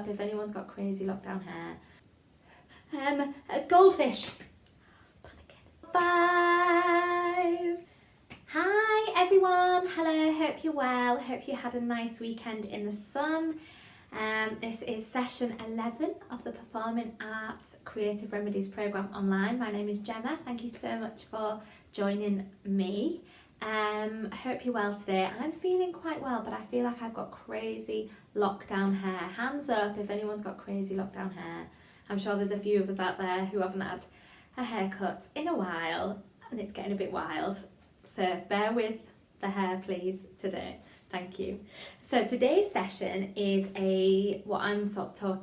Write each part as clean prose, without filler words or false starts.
up if anyone's got crazy lockdown hair. Goldfish. 5. Hi everyone, hello, hope you're well, hope you had a nice weekend in the sun. This is session 11 of the Performing Arts Creative Remedies programme online. My name is Gemma, thank you so much for joining me. Hope you're well today. I'm feeling quite well, but I feel like I've got crazy lockdown hair. Hands up if anyone's got crazy lockdown hair. I'm sure there's a few of us out there who haven't had a haircut in a while and it's getting a bit wild. So bear with the hair please today. Thank you. So today's session is what I'm sort of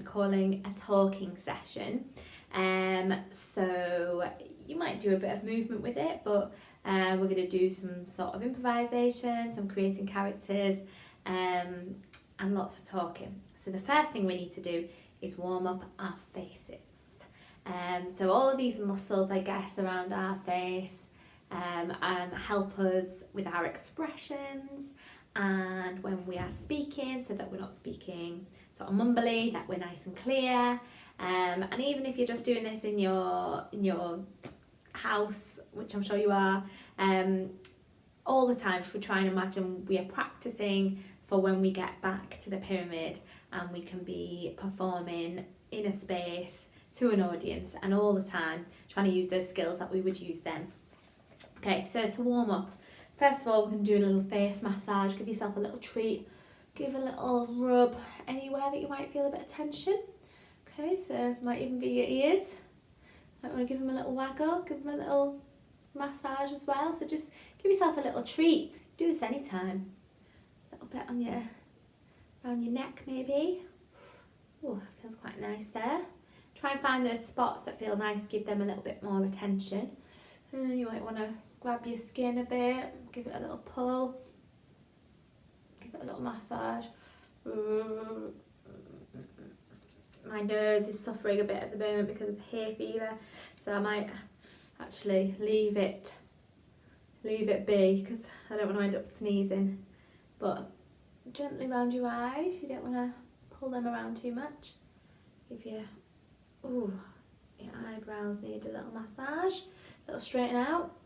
calling a talking session. So you might do a bit of movement with it, but we're going to do some sort of improvisation, some creating characters, and lots of talking. So the first thing we need to do is warm up our faces. So all of these muscles, I guess, around our face help us with our expressions and when we are speaking, so that we're not speaking sort of mumbly, that we're nice and clear. And even if you're just doing this in your house, which I'm sure you are, all the time, if we try and imagine we are practicing for when we get back to the pyramid and we can be performing in a space to an audience, and all the time trying to use those skills that we would use then. Okay, so to warm up, first of all, we can do a little face massage. Give yourself a little treat, give a little rub anywhere that you might feel a bit of tension. Okay, so might even be your ears. Might want to give them a little waggle, give them a little massage as well. So just give yourself a little treat. Do this anytime. A little bit on around your neck maybe. Oh, feels quite nice there. Try and find those spots that feel nice, give them a little bit more attention. You might want to grab your skin a bit, give it a little pull, give it a little massage. My nose is suffering a bit at the moment because of hay fever, so I might actually leave it be because I don't want to end up sneezing. But gently round your eyes, you don't want to pull them around too much. Give your eyebrows need a little massage, a little straighten out.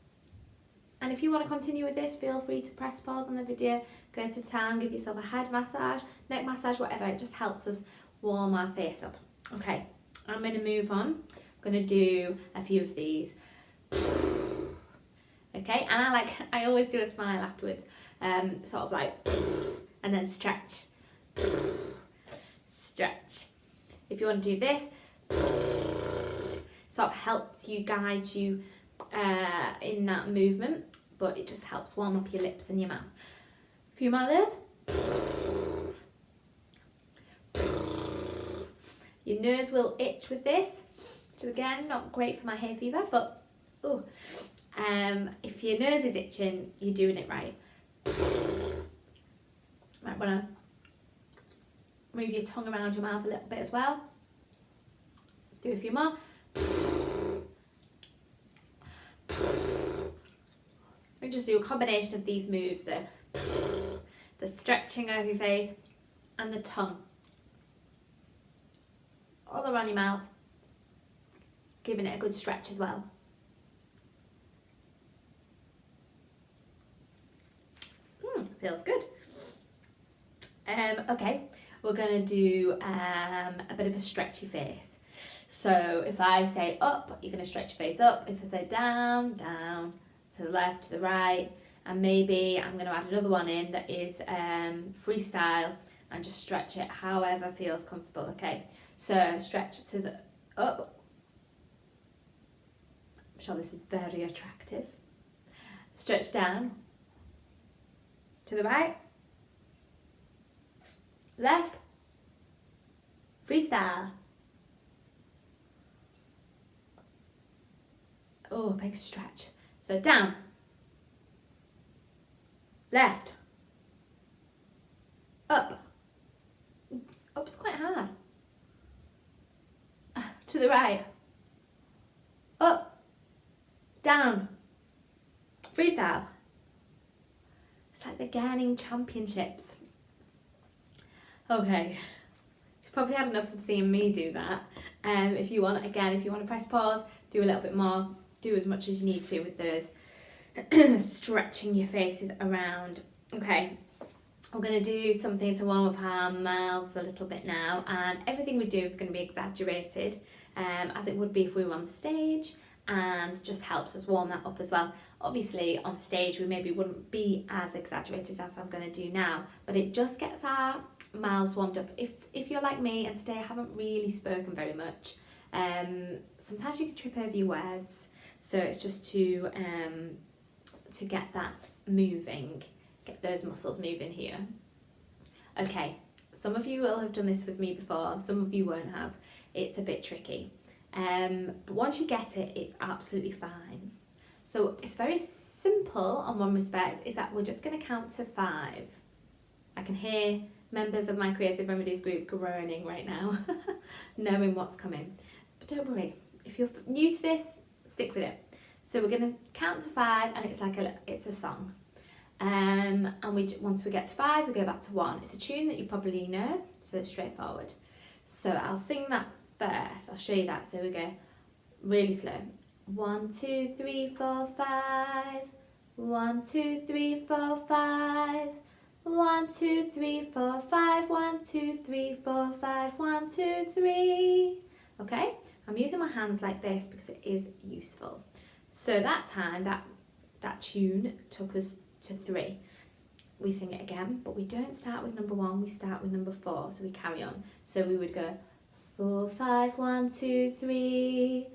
And if you want to continue with this, feel free to press pause on the video, go to town, give yourself a head massage, neck massage, whatever. It just helps us warm our face up. Okay, I'm going to move on. I'm going to do a few of these. Okay, and I always do a smile afterwards, sort of like, and then stretch, stretch. If you want to do this, sort of helps you, guide you in that movement, but it just helps warm up your lips and your mouth. A few more of those. Your nose will itch with this, which is again not great for my hay fever, but if your nose is itching, you're doing it right. Might want to move your tongue around your mouth a little bit as well. Do a few more. We just do a combination of these moves, the stretching of your face and the tongue. All around your mouth, giving it a good stretch as well. Feels good. Okay, we're going to do a bit of a stretchy face. So if I say up, you're going to stretch your face up. If I say down, down, to the left, to the right, and maybe I'm going to add another one in that is freestyle and just stretch it however feels comfortable. Okay, so stretch to the up. I'm sure this is very attractive. Stretch down, to the right, left, freestyle. Oh, big stretch. So down, left, up. Up's quite hard. To the right, up, down, freestyle. It's like the Gurning Championships. Okay, probably had enough of seeing me do that. If you want to press pause, do a little bit more, do as much as you need to with those stretching your faces around. Okay, we're going to do something to warm up our mouths a little bit now, and everything we do is going to be exaggerated, as it would be if we were on the stage, and just helps us warm that up as well. Obviously on stage we maybe wouldn't be as exaggerated as I'm going to do now, but it just gets our mouths warmed up. If you're like me and today I haven't really spoken very much, sometimes you can trip over your words, so it's just to get that moving, get those muscles moving here. Okay, some of you will have done this with me before, some of you won't have. It's a bit tricky, but once you get it, it's absolutely fine. So it's very simple on one respect, is that we're just going to count to 5. I can hear members of my Creative Remedies group groaning right now, knowing what's coming. But don't worry, if you're new to this, stick with it. So we're going to count to 5, and it's a song. And once we get to 5, we go back to 1. It's a tune that you probably know, so it's straightforward. So I'll sing that first. I'll show you that. So we go really slow. 1, 2, 3, 4, 5. 1, 2, 3, 4, 5. 1, 2, 3, 4, 5. 1, 2, 3, 4, 5. 1, 2, 3. Okay, I'm using my hands like this because it is useful. So that time, that tune took us to 3. We sing it again, but we don't start with number 1, we start with number 4, so we carry on. So we would go 4, 5, 1, 2, 3,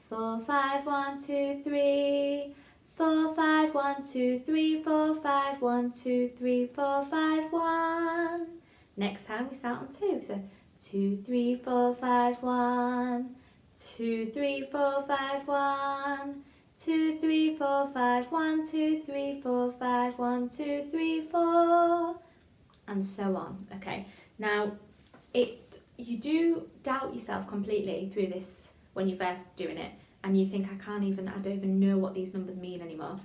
4, 5, 1, 2, 3, 4, 5, 1, 2, 3, 4, 5, 1, 2, 3, 4, 5, 1. Next time we start on 2, so 2, 3, 4, 5, 1, 2, 3, 4, 5, 1, 2, 3, 4, 5, 1, 2, 3, 4, 5, 1, 2, 3, 4, and so on. Okay, now you do doubt yourself completely through this when you're first doing it, and you think, I don't even know what these numbers mean anymore.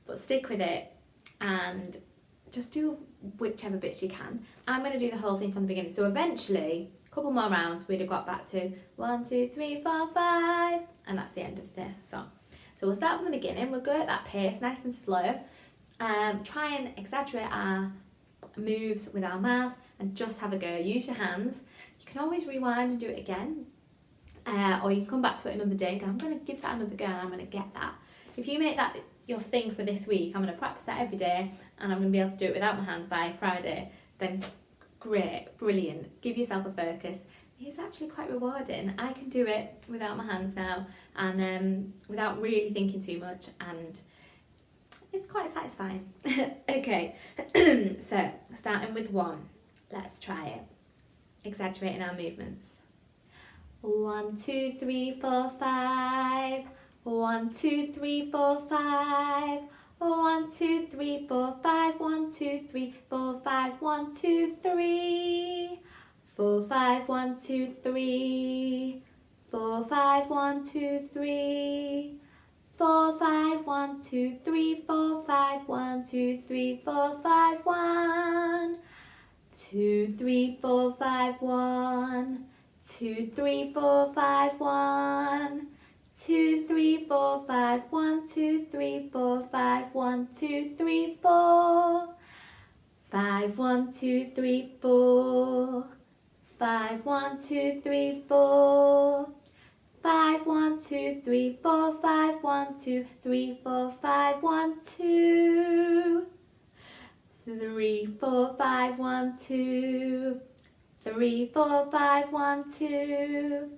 But stick with it and just do whichever bits you can. I'm going to do the whole thing from the beginning. So eventually, a couple more rounds, we'd have got back to 1, 2, 3, 4, 5, and that's the end of the song. So we'll start from the beginning, we'll go at that pace, nice and slow, try and exaggerate our moves with our mouth and just have a go. Use your hands. You can always rewind and do it again, or you can come back to it another day and go, I'm going to give that another go and I'm going to get that. If you make that your thing for this week, I'm going to practice that every day and I'm going to be able to do it without my hands by Friday, then great, brilliant. Give yourself a focus. It's actually quite rewarding. I can do it without my hands now and without really thinking too much, and it's quite satisfying. Okay, so starting with 1, let's try it. Exaggerating our movements. 1, 2, 3, 4, 5. 1, 2, 3, 4, 5. 1, 2, 3, 4, 5. 1, 2, 3, 4, 5. 1, 2, 3. 4, 5, 1, 2, 3. 4, 5, 1, 2, 3. 4, 5, 1, 2, 3. 4, 5, 1, 2, 3. 4, 5, 1. 2, 3, 4, 5, 1. 2, 3, 4, 5, 1. 2, 3, 4, 5, 1, 2, 3, 4, 5, 1, 2, 3, 4. 5, 1, 2, 3, 4. 5, 1, 2, 3, 4. 5, 1, 2, 3, 4, 5, 1, 2, 3, 4, 5, 1, 2. 3, 4, 5, 1, 2. 3, 4, 5, 1, 2.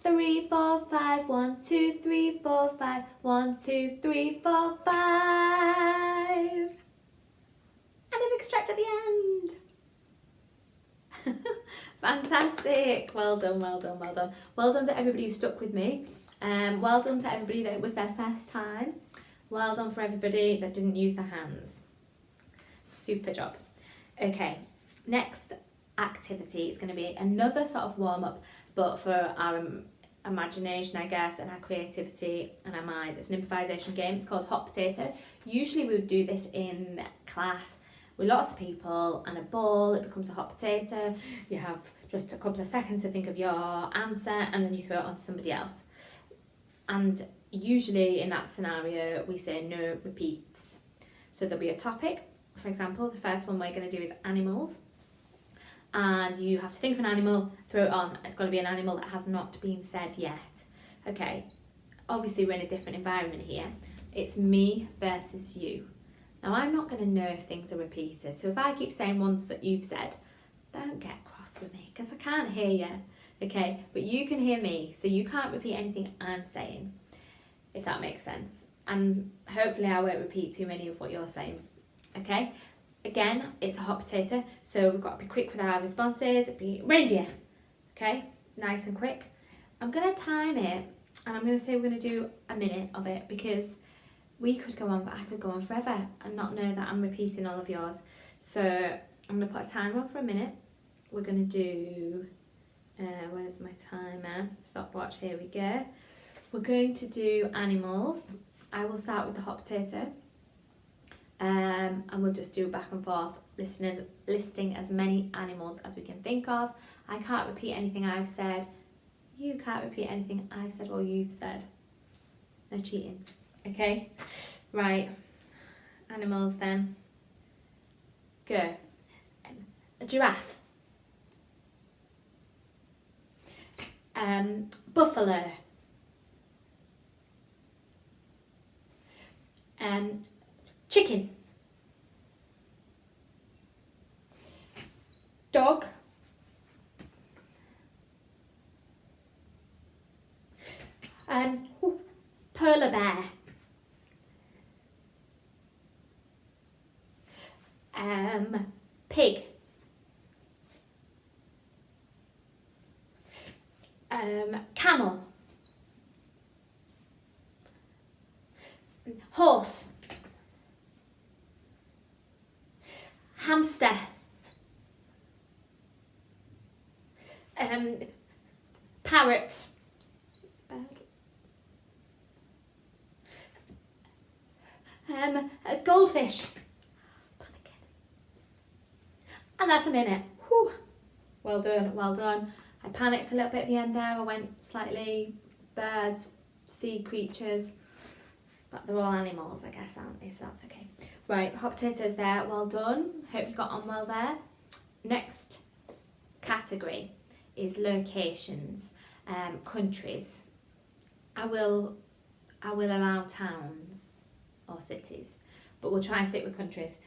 3, 4, 5, 1, 2, 3, 4, 5, 1, 2, 3, 4, 5. And a big stretch at the end. Fantastic. Well done, well done, well done. Well done to everybody who stuck with me. Well done to everybody that it was their first time. Well done for everybody that didn't use their hands. Super job. Okay, next activity is going to be another sort of warm-up, but for our imagination, I guess, and our creativity and our minds. It's an improvisation game. It's called Hot Potato. Usually we would do this in class with lots of people and a ball, it becomes a hot potato. You have just a couple of seconds to think of your answer and then you throw it on to somebody else. And usually in that scenario, we say no repeats. So there'll be a topic. For example, the first one we're going to do is animals. And you have to think of an animal, throw it on. It's got to be an animal that has not been said yet. Okay, obviously we're in a different environment here. It's me versus you. Now I'm not going to know if things are repeated. So if I keep saying ones that you've said, don't get cross with me because I can't hear you. Okay, but you can hear me, so you can't repeat anything I'm saying, if that makes sense. And hopefully I won't repeat too many of what you're saying. Okay, again, it's a hot potato, so we've got to be quick with our responses. Be reindeer. Okay, nice and quick. I'm going to time it, and I'm going to say we're going to do a minute of it because we could go on, but I could go on forever and not know that I'm repeating all of yours. So I'm going to put a timer on for a minute. We're going to do, where's my timer? Stopwatch, here we go. We're going to do animals. I will start with the hot potato. And we'll just do back and forth, listing as many animals as we can think of. I can't repeat anything I've said. You can't repeat anything I've said or you've said. No cheating. Okay? Right. Animals then. Go. A giraffe. Buffalo. Chicken. Dog. Polar bear. Pig. Camel. Horse. Hamster. Parrot. It's bad. A goldfish. And that's a minute. Whew. Well done, well done. I panicked a little bit at the end there. I went slightly birds, sea creatures, but they're all animals, I guess, aren't they? So that's okay. Right, hot potatoes there. Well done. Hope you got on well there. Next category is locations, countries. I will allow towns or cities, but we'll try and stick with countries.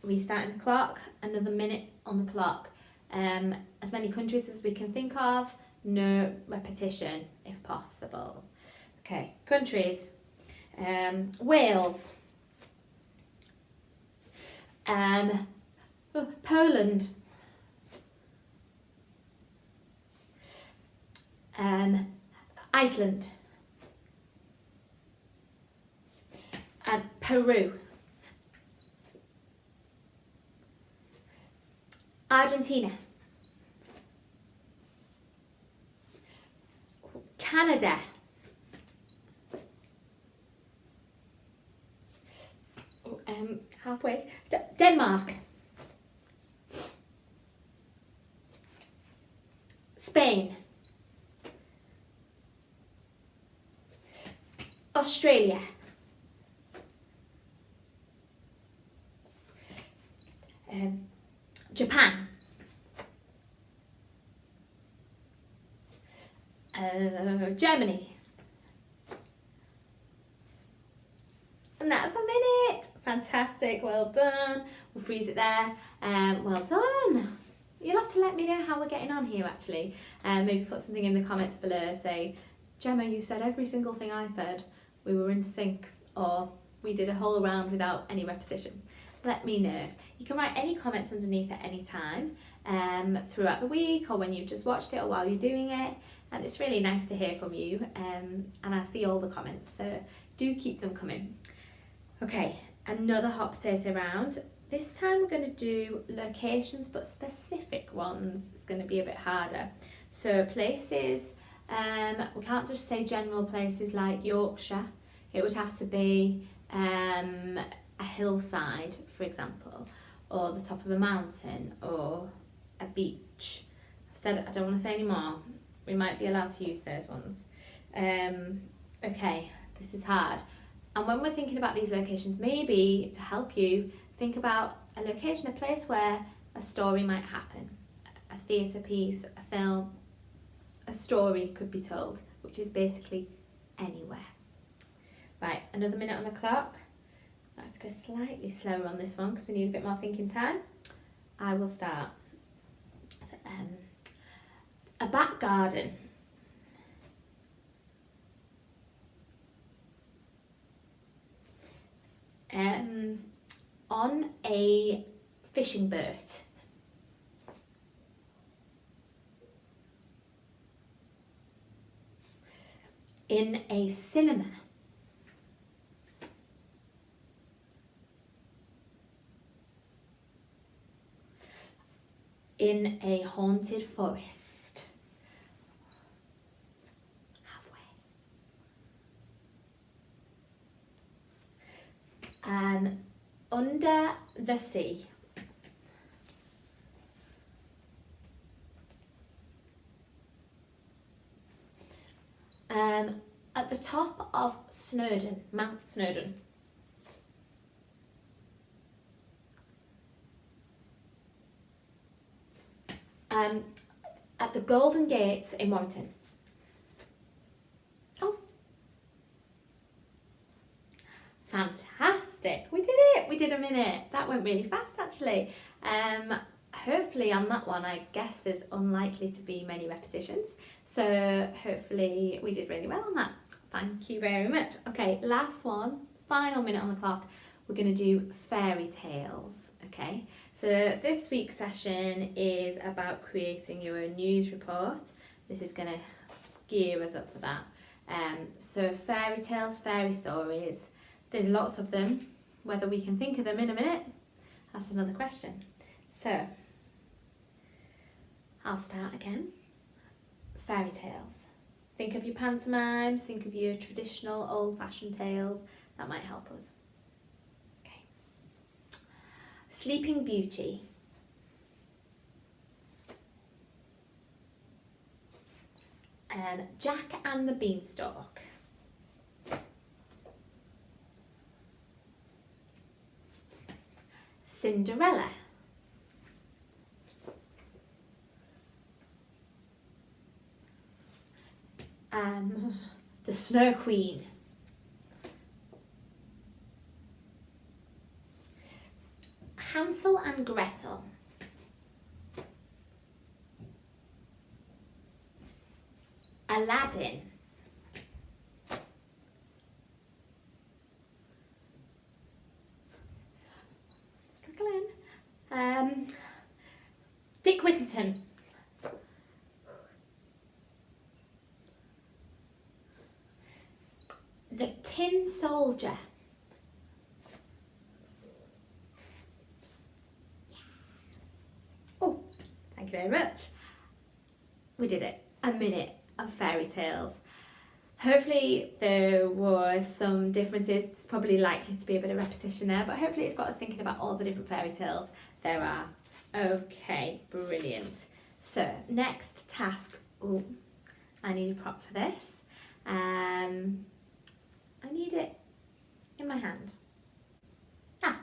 Restarting the clock, another minute on the clock. As many countries as we can think of, no repetition if possible. Okay, countries. Wales. Poland. Iceland. Peru. Argentina. Canada. Halfway. Denmark. Spain. Australia. Japan. Germany. And that's a minute. Fantastic, well done. We'll freeze it there. Well done. You'll have to let me know how we're getting on here actually. Maybe put something in the comments below. Say, Gemma, you said every single thing I said. We were in sync, or we did a whole round without any repetition. Let me know. You can write any comments underneath at any time throughout the week or when you've just watched it or while you're doing it. And it's really nice to hear from you and I see all the comments, so do keep them coming. Okay, another hot potato round. This time we're going to do locations, but specific ones. It's going to be a bit harder. So places, we can't just say general places like Yorkshire. It would have to be a hillside, for example, or the top of a mountain, or a beach. I've said I don't want to say any more. We might be allowed to use those ones. Okay, this is hard. And when we're thinking about these locations, maybe to help you, think about a location, a place where a story might happen. A theatre piece, a film, a story could be told, which is basically anywhere. Right, another minute on the clock. I have to go slightly slower on this one because we need a bit more thinking time. I will start. So, a back garden. On a fishing boat. In a cinema. In a haunted forest. Halfway. Under the sea. At the top of Snowdon, Mount Snowdon. At the Golden Gates in Warrington. Oh. Fantastic. We did it. We did a minute. That went really fast actually. Hopefully on that one, I guess there's unlikely to be many repetitions. So hopefully we did really well on that. Thank you very much. Okay, last one, final minute on the clock. We're going to do fairy tales, okay? So this week's session is about creating your own news report. This is going to gear us up for that. So fairy tales, fairy stories, there's lots of them. Whether we can think of them in a minute, that's another question. So, I'll start again. Fairy tales. Think of your pantomimes, think of your traditional old-fashioned tales. That might help us. Okay. Sleeping Beauty. Jack and the Beanstalk. Cinderella. The Snow Queen. Hansel and Gretel. Aladdin. Struggling. Dick Whittington. The Tin Soldier. Yes. Oh, thank you very much. We did it. A minute of fairy tales. Hopefully there was some differences. There's probably likely to be a bit of repetition there, but hopefully it's got us thinking about all the different fairy tales there are. Okay, brilliant. So, next task. Oh, I need a prop for this. I need it in my hand. Ah,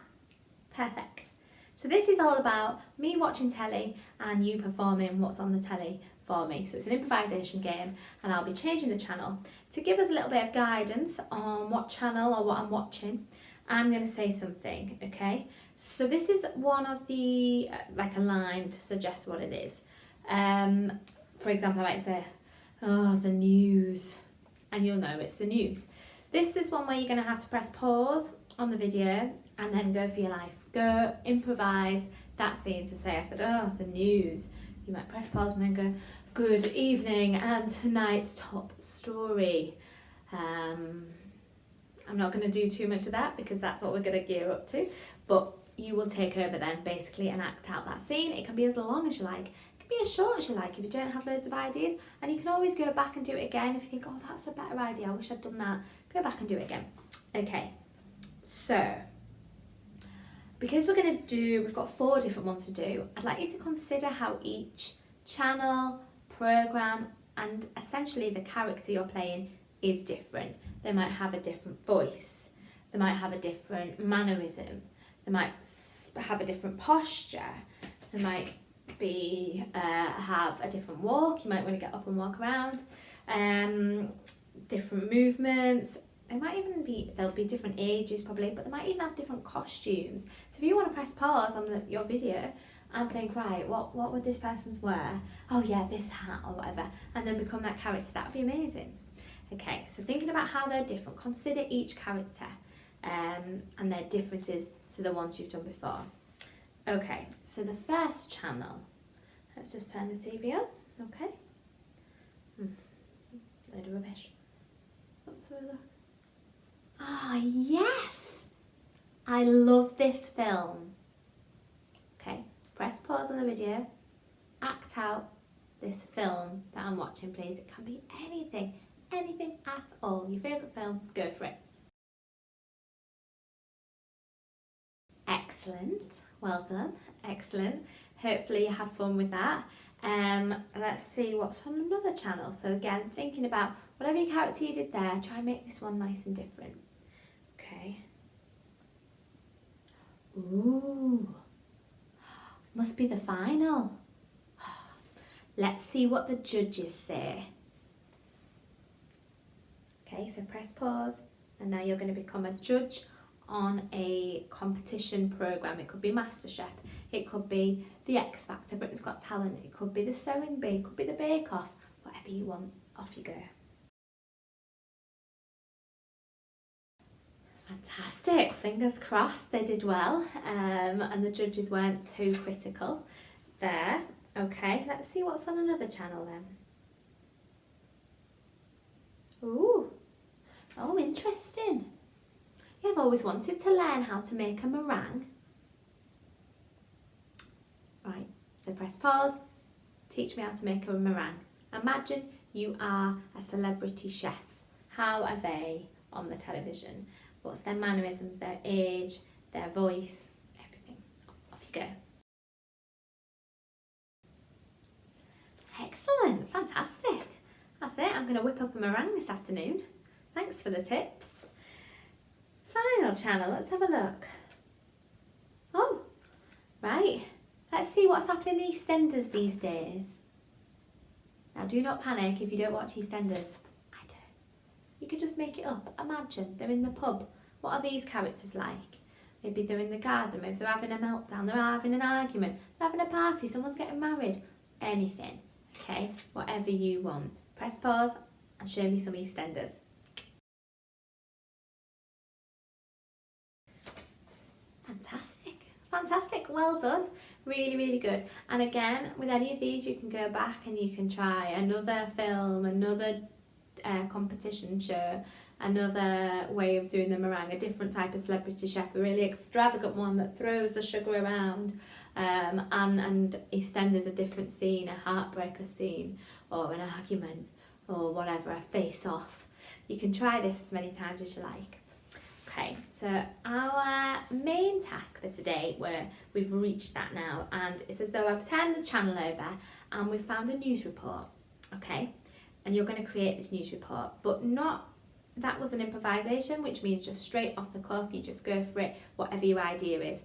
perfect. So this is all about me watching telly and you performing what's on the telly for me. So it's an improvisation game and I'll be changing the channel. To give us a little bit of guidance on what channel or what I'm watching, I'm going to say something, okay? So this is one of the, like a line to suggest what it is. For example, I might say, oh, the news, and you'll know it's the news. This is one where you're going to have to press pause on the video and then go for your life. Go improvise that scene to say, I said, oh, the news. You might press pause and then go, good evening and tonight's top story. I'm not going to do too much of that because that's what we're going to gear up to, but you will take over then basically and act out that scene. It can be as long as you like. It can be as short as you like if you don't have loads of ideas, and you can always go back and do it again if you think, oh, that's a better idea, I wish I'd done that. Go back and do it again. Okay, so Because we've got 4 different ones to do, I'd like you to consider how each channel, program, and essentially the character you're playing is different. They might have a different voice, they might have a different mannerism, they might have a different posture, they might have a different walk, you might want to get up and walk around, different movements. There'll be different ages probably, but they might even have different costumes. So if you want to press pause on your video and think, right, what would this person's wear? Oh yeah, this hat or whatever, and then become that character, that would be amazing. Okay, so thinking about how they're different, consider each character and their differences to the ones you've done before. Okay, so the first channel, let's just turn the TV on, okay? Load of rubbish. Let's have a look. Ah, yes! I love this film. Okay, press pause on the video, act out this film that I'm watching, please. It can be anything at all. Your favourite film, go for it. Excellent, well done, excellent. Hopefully you had fun with that. Let's see what's on another channel. So again, thinking about whatever your character you did there, try and make this one nice and different. Okay. Ooh, must be the final. Let's see what the judges say. Okay, so press pause, and now you're going to become a judge on a competition programme. It could be MasterChef, it could be The X Factor, Britain's Got Talent, it could be the Sewing Bee, it could be the Bake Off, whatever you want, off you go. Fantastic, fingers crossed they did well, and the judges weren't too critical there. Okay, let's see what's on another channel then. Ooh, oh, interesting. Yeah, I've always wanted to learn how to make a meringue. Right, so press pause, teach me how to make a meringue. Imagine you are a celebrity chef. How are they on the television? What's their mannerisms, their age, their voice, everything. Off you go. Excellent, fantastic. That's it, I'm going to whip up a meringue this afternoon. Thanks for the tips. Final channel, let's have a look. Oh, right. Let's see what's happening in EastEnders these days. Now do not panic if you don't watch EastEnders. I do. You could just make it up. Imagine they're in the pub. What are these characters like? Maybe they're in the garden, maybe they're having a meltdown, they're having an argument, they're having a party, someone's getting married. Anything, okay? Whatever you want. Press pause and show me some EastEnders. Fantastic, fantastic, well done. Really, really good. And again, with any of these, you can go back and you can try another film, another competition show, another way of doing the meringue, a different type of celebrity chef, a really extravagant one that throws the sugar around, and EastEnders a different scene, a heartbreaker scene, or an argument, or whatever, a face-off. You can try this as many times as you like. Okay, so our main task for today, we've reached that now, and it's as though I've turned the channel over and we've found a news report, okay? And you're going to create this news report, but that was an improvisation, which means just straight off the cuff, you just go for it, whatever your idea is.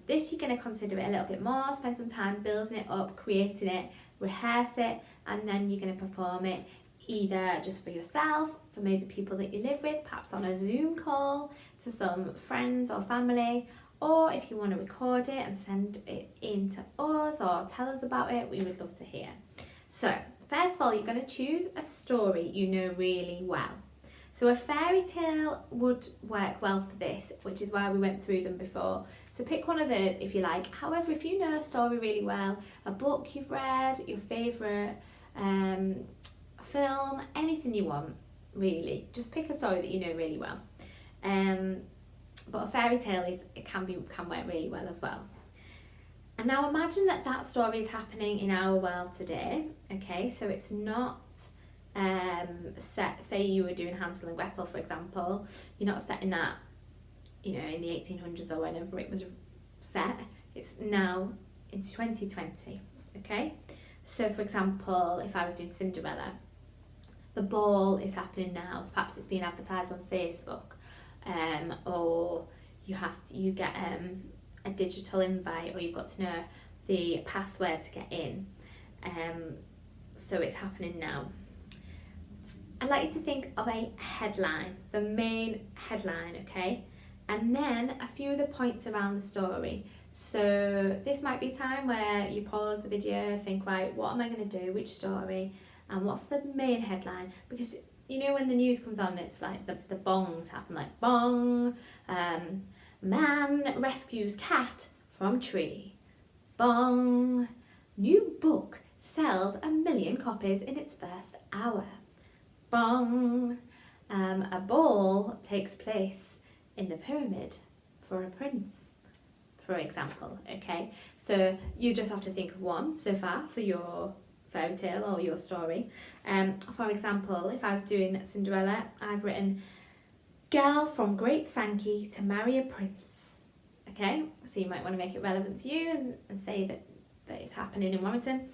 This you're going to consider it a little bit more, spend some time building it up, creating it, rehearse it, and then you're going to perform it either just for yourself, for maybe people that you live with, perhaps on a Zoom call to some friends or family, or if you want to record it and send it in to us or tell us about it, we would love to hear. So first of all, you're going to choose a story you know really well. So a fairy tale would work well for this, which is why we went through them before. So pick one of those if you like. However, if you know a story really well, a book you've read, your favourite film, anything you want, really. Just pick a story that you know really well. But a fairy tale can work really well as well. And now imagine that story is happening in our world today. Okay, so it's not say you were doing Hansel and Gretel, for example. You're not setting that in the 1800s or whenever it was set. It's now into 2020, okay? So for example, if I was doing Cinderella, the ball is happening now, so perhaps it's being advertised on Facebook, or you get a digital invite, or you've got to know the password to get in. So it's happening now. I'd like you to think of a headline, the main headline, okay? And then a few of the points around the story. So this might be a time where you pause the video, think, right, what am I going to do, which story, and what's the main headline? Because when the news comes on, it's like the bongs happen, like bong, man rescues cat from tree, bong, new book sells 1 million copies in its first hour, bong, a ball takes place in the pyramid for a prince, for example, okay? So you just have to think of one so far for your fairy tale or your story. For example, if I was doing Cinderella, I've written, girl from Great Sankey to marry a prince, okay? So you might want to make it relevant to you and say that it's happening in Warrington.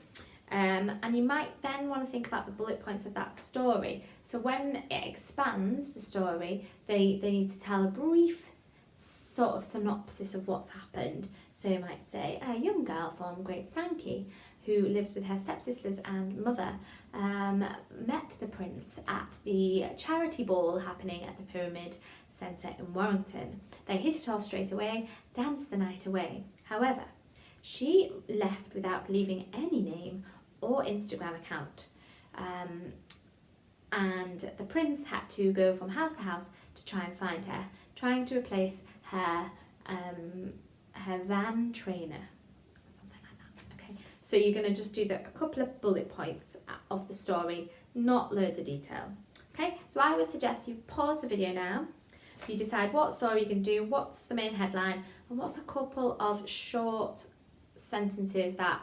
And you might then want to think about the bullet points of that story. So when it expands the story, they need to tell a brief sort of synopsis of what's happened. So you might say, a young girl from Great Sankey who lives with her stepsisters and mother met the prince at the charity ball happening at the Pyramid Centre in Warrington. They hit it off straight away, danced the night away. However, she left without leaving any name or Instagram account. And the prince had to go from house to house to try and find her, trying to replace her van trainer, something like that. Okay, so you're going to just do a couple of bullet points of the story, not loads of detail. Okay, so I would suggest you pause the video now. You decide what story you can do, what's the main headline, and what's a couple of short sentences that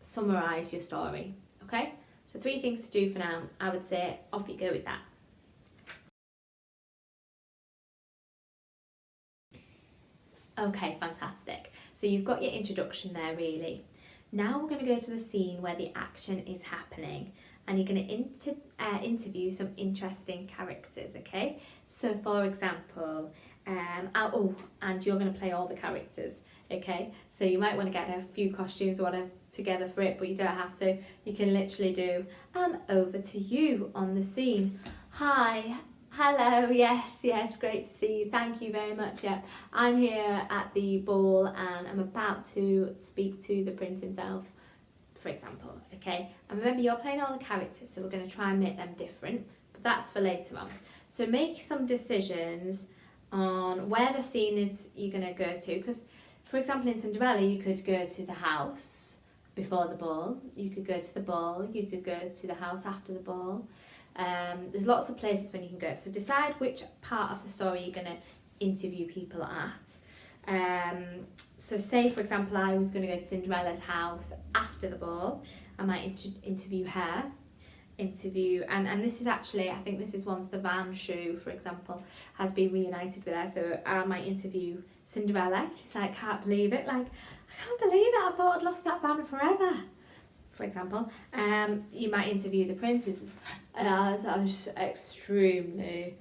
summarise your story. Okay, so 3 things to do for now. I would say off you go with that. Okay, fantastic. So you've got your introduction there really. Now we're going to go to the scene where the action is happening, and you're going to interview some interesting characters, okay? So for example, and you're going to play all the characters, okay? So you might want to get a few costumes or whatever together for it, but you don't have to. You can literally do, over to you on the scene. Hi. Hello, yes, great to see you. Thank you very much. Yep, I'm here at the ball and I'm about to speak to the prince himself, for example, okay? And remember, you're playing all the characters, so we're going to try and make them different, but that's for later on. So make some decisions on where the scene is you're going to go to, because, for example, in Cinderella, you could go to the house before the ball, you could go to the ball, you could go to the house after the ball. There's lots of places when you can go, so decide which part of the story you're going to interview people at. So say, for example, I was going to go to Cinderella's house after the ball. I might interview her, and this is actually, I think this is once the van shoe, for example, has been reunited with her, so I might interview Cinderella. She's like, can't believe it, like, I can't believe it, I thought I'd lost that van forever, for example. You might interview the prince, who says, I was extremely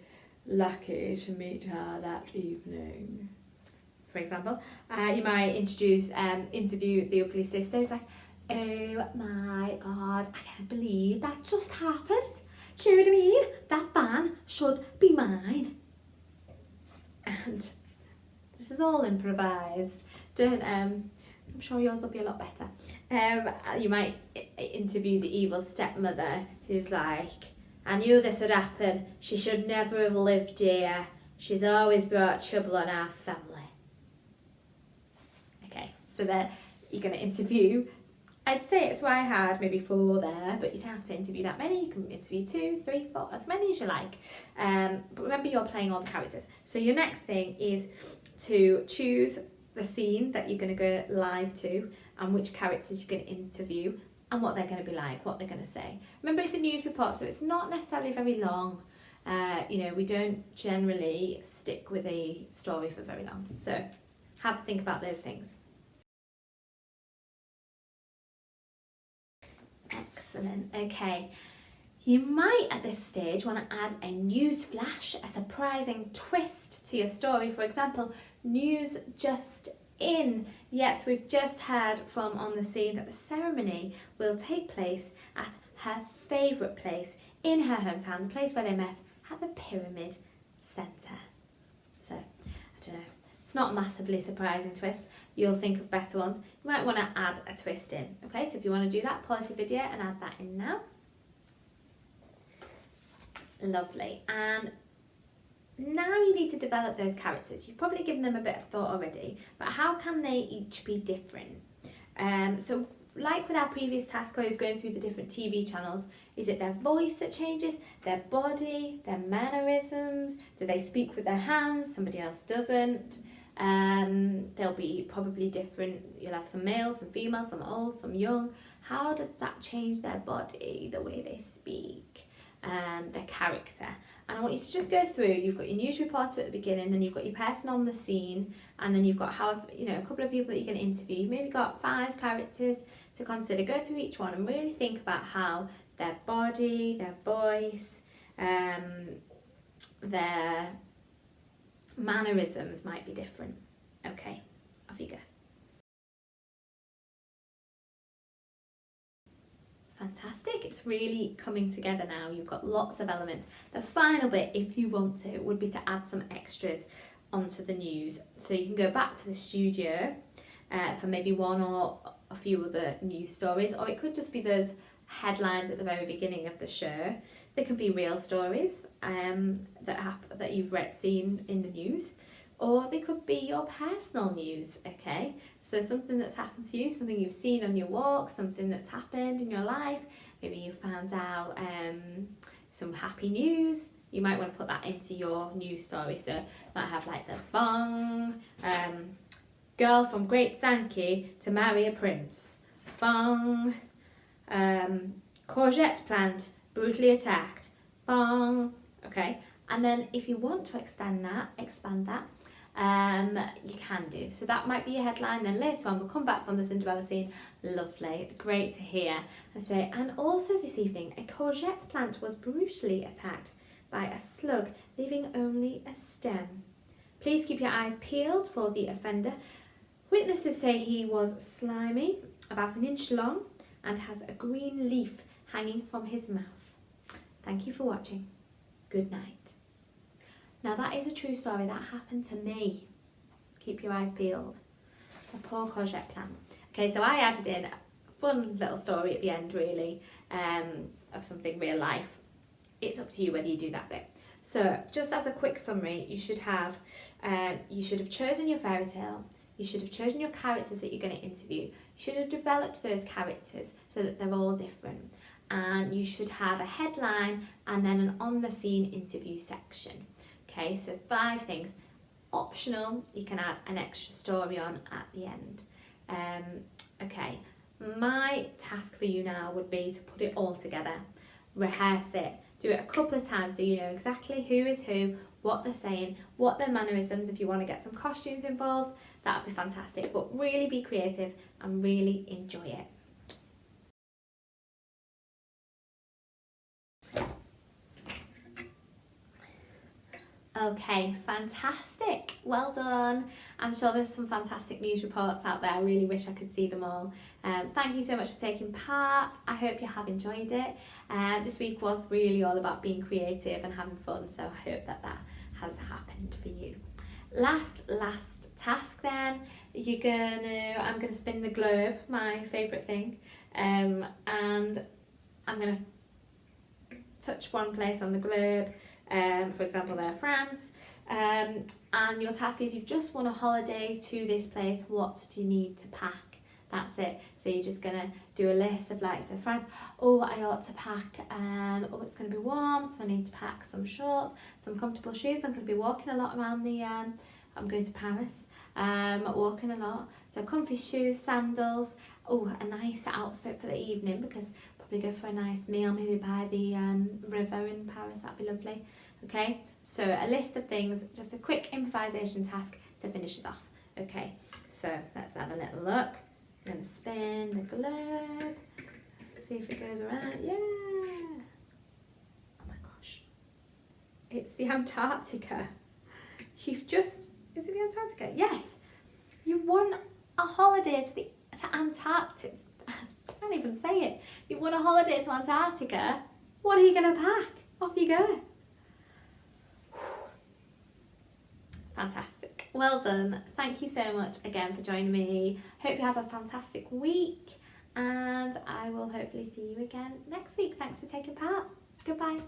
lucky to meet her that evening, for example. You might interview the ugly sister, who's like, oh my god, I can't believe that just happened. Do you know what I mean? That van should be mine. And this is all improvised. I'm sure yours will be a lot better. You might interview the evil stepmother, who's like, I knew this would happen. She should never have lived here. She's always brought trouble on our family. Okay, so there you're going to interview. I'd say it's why I had maybe 4 there, but you don't have to interview that many. You can interview 2, 3, 4, as many as you like. But remember, you're playing all the characters. So your next thing is to choose the scene that you're going to go live to and which characters you're going to interview and what they're going to be like, what they're going to say. Remember, it's a news report, so it's not necessarily very long. We don't generally stick with a story for very long. So have a think about those things. Excellent. Okay. You might at this stage want to add a news flash, a surprising twist to your story. For example, news just in. Yes, we've just heard from On the Scene that the ceremony will take place at her favourite place in her hometown, the place where they met at the Pyramid Centre. So, I don't know. It's not a massively surprising twist. You'll think of better ones. You might want to add a twist in. Okay, so if you want to do that, pause your video and add that in now. Lovely. And now you need to develop those characters. You've probably given them a bit of thought already, but how can they each be different? So like with our previous task where I was going through the different TV channels, is it their voice that changes, their body, their mannerisms? Do they speak with their hands? Somebody else doesn't. They'll be probably different. You'll have some males, some females, some old, some young. How does that change their body, the way they speak, their character? And I want you to just go through. You've got your news reporter at the beginning, then you've got your person on the scene, and then you've got a couple of people that you can interview. You've maybe got 5 characters to consider. Go through each one and really think about how their body, their voice, their mannerisms might be different. Okay, off you go. Fantastic, it's really coming together now. You've got lots of elements. The final bit, if you want to, would be to add some extras onto the news. So you can go back to the studio for maybe one or a few other news stories, or it could just be those headlines at the very beginning of the show. They can be real stories that you've seen in the news, or they could be your personal news, okay? So something that's happened to you, something you've seen on your walk, something that's happened in your life. Maybe you found out some happy news. You might want to put that into your news story. So you might have like the bong, girl from Great Sankey to marry a prince. Bong, courgette plant brutally attacked. Bong, okay? And then if you want to expand that, you can do. So that might be a headline, then later on we'll come back from the Cinderella scene. Lovely, great to hear. And say, and also this evening, a courgette plant was brutally attacked by a slug, leaving only a stem. Please keep your eyes peeled for the offender. Witnesses say he was slimy, about 1 inch long, and has a green leaf hanging from his mouth. Thank you for watching. Good night. Now that is a true story, that happened to me. Keep your eyes peeled. A poor courgette plant. Okay, so I added in a fun little story at the end really, of something real life. It's up to you whether you do that bit. So just as a quick summary, you should have chosen your fairy tale, you should have chosen your characters that you're going to interview, you should have developed those characters so that they're all different, and you should have a headline and then an on the scene interview section. Okay, so 5 things. Optional, you can add an extra story on at the end. Okay, my task for you now would be to put it all together, rehearse it, do it a couple of times so you know exactly who is who, what they're saying, what their mannerisms. If you want to get some costumes involved, that would be fantastic, but really be creative and really enjoy it. Okay, fantastic. Well done. I'm sure there's some fantastic news reports out there. I really wish I could see them all. Thank you so much for taking part. I hope you have enjoyed it. This week was really all about being creative and having fun, so I hope that has happened for you. Last task then. I'm gonna spin the globe, my favourite thing, and I'm gonna touch one place on the globe. For example, there, France, and your task is you've just won a holiday to this place. What do you need to pack? That's it. So you're just gonna do a list of so France. Oh, I ought to pack. It's gonna be warm, so I need to pack some shorts, some comfortable shoes. I'm gonna be walking a lot around the. I'm going to Paris. Walking a lot. So comfy shoes, sandals. Oh, a nice outfit for the evening because. Probably go for a nice meal, maybe by the river in Paris. That'd be lovely. Okay, so a list of things, just a quick improvisation task to finish us off. Okay, so let's have a little look. I'm going to spin the globe, see if it goes around. Yeah! Oh my gosh. It's the Antarctica. Is it the Antarctica? Yes! You've won a holiday to Antarctica. I can't even say it. You've won a holiday to Antarctica. What are you going to pack? Off you go. Fantastic. Well done. Thank you so much again for joining me. Hope you have a fantastic week, and I will hopefully see you again next week. Thanks for taking part. Goodbye.